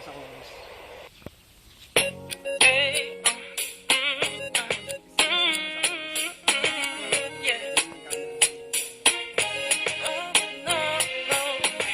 sa chorus.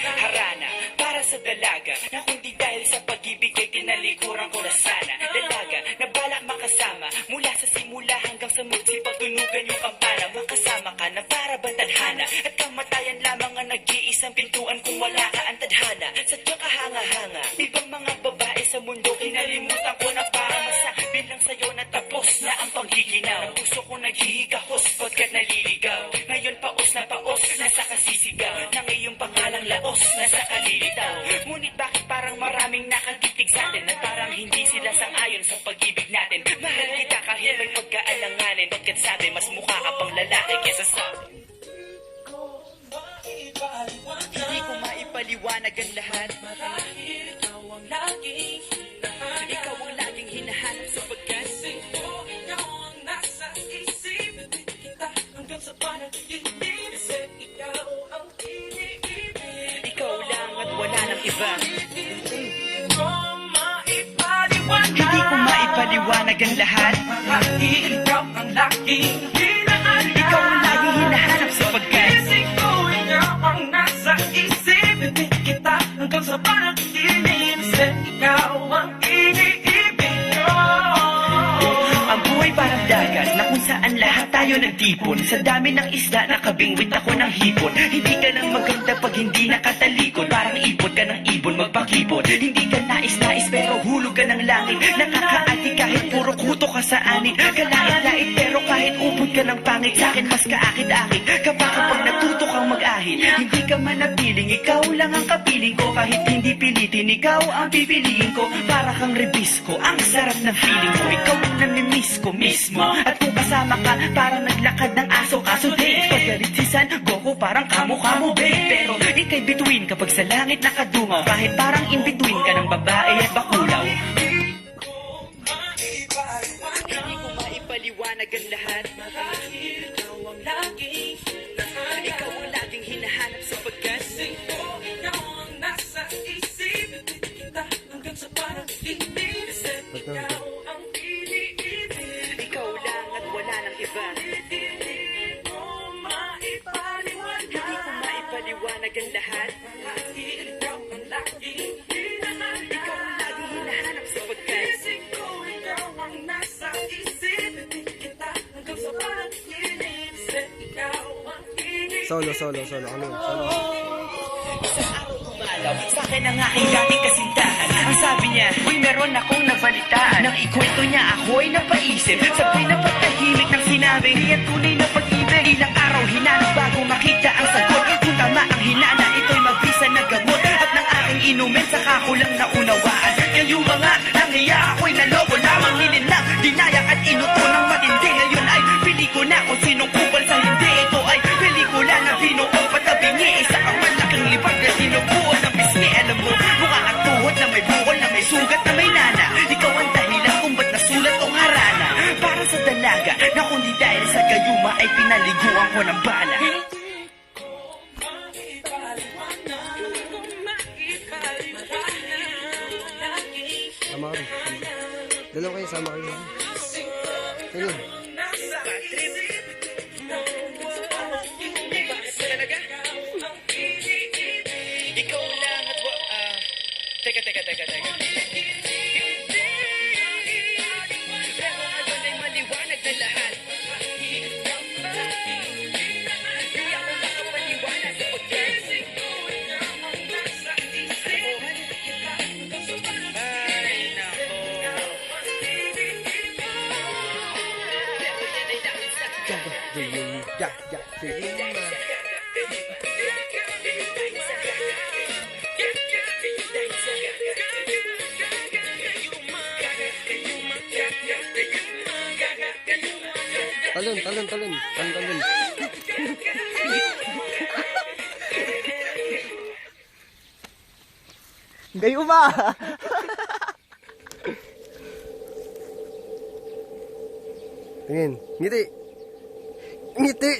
Harana, para sa dalaga na kundi dahil sa pag-ibig ay tinalikuran ko na sana. Dalaga na balak makasama mula sa simula hanggang sa magsipagtunugan yung kampana. Makasama ka na para bantadhana at kamatayan lamang ang nag-iisang pintuan kung wala ka ang tadhana. Sadyang kahanga-hanga, ibang mga babae sa mundo kinalimutan ko na para masabi lang sa'yo na tapos na ang panghihinaw. Ang puso ko naghihigahos pagkat naliligaw. Ngayon paos na paos, nasa kasisigaw ng iyong pangalang laos, nasa kalilitaw. Ngunit bakit parang maraming nakatitig sa atin at parang hindi sila sang-ayon sa pag-ibig natin. Mahal kita kahit may pagkaalanganin, bakit sabi mas mukha ka pang lalaki kesa sa akin. Hindi ko maipaliwanag ang lahat. Marahil ikaw ang laging hinahanap. Ikaw ang laging hinahanap sapagkat ikaw ang nasa isip kita hanggang sa panaginip. Ikaw ang iniibig. Ikaw lang at wala nang iba. Hindi ko maipaliwanag ang lahat. Marahil ikaw ang laging hinahanap. Ikaw ang laging hinahanap sapagkat hanggang sa panaginip, ikaw ang iniibig ko. Ang buhay parang dagat na kung saan lahat tayo nagtipon. Sa dami ng isda nakabingwit ako ng hipon. Hindi ka nang maganda pag hindi nakatalikod. Parang ipot ka ng ibon magpakipon. Hindi ka nais-nais pero hulog ka ng langit. Nakakaati kahit puro kuto ka sa anig. Kalait-lait pero kahit upod ka ng pangit. Sa'kin mas kaakit-akit kapag natuto kang mag-ahit. Hindi ka man napiling, ikaw lang ang kapiling ko. Kahit hindi pilitin, ikaw ang pipiliin ko. Para kang rebisco, ang sarap ng feeling ko. Ikaw ang namimiss ko mismo. At kung kasama ka, parang naglakad ng aso. Kaso date, paggalit si San Goku, parang kamo-kamo babe. Pero ika'y bituin kapag sa langit nakadungaw. Kahit parang in-between ka ng babae at bakulaw. Hindi ko maipaliwanag ang lahat. Marahil ikaw ang laging hinahanap. Ikaw ang laging hinahanap sapagkat ikaw ang nasa isip kita hanggang sa panaginip. Ikaw ang iniibig. Ikaw lang at wala nang iba. Hindi ko maipaliwanag ang lahat. Marahil ikaw ang laging hinahanap. Ikaw ang laging hinahanap sapagkat ikaw ang nasa isip kita hanggang sa panaginip. Ikaw ang iniibig. Solo. Ano yun? Solo. Sa akin ang aking dating kasintahan. Ang sabi niya, uy meron akong nabalitaan. Nang ikwento niya ako'y napaisip. Sabay na pagtahimik ng sinabi, di ang tunay na pag-ibig. Ilang araw hinanap bago makita ang sagot. Kung tama ang hinana, ito'y mabisa na gamot. At nang aking inumin, saka ko lang naunawaan. Ngayong mga nangiya ako'y naloko lamang. Nilinang, dinayak at inuto ng matindi. Ngayon ay pili ko na kung sinong kupal sa hindi. Ito ay pelikula na binuo patabingi. Isa ang malaking libag na sinubuan ng pisngi. Alam mo, mukha kang tuhod na may bukol na may sugat na may nana. Ikaw ang dahilan kung ba't nasulat o harana. Para sa dalaga na kundi dahil sa gayuma ay pinaliguan ko ng bala. Sama ka rin. Dalawa kayo, sama kayo. Sige. Ikaw lang at Teka. Pero ngayon ay maliwanag na lahat. Di ako makapaniwala sa pagkasin. Ay, nako. Talon. Gayo ba? Tingin. Ngiti.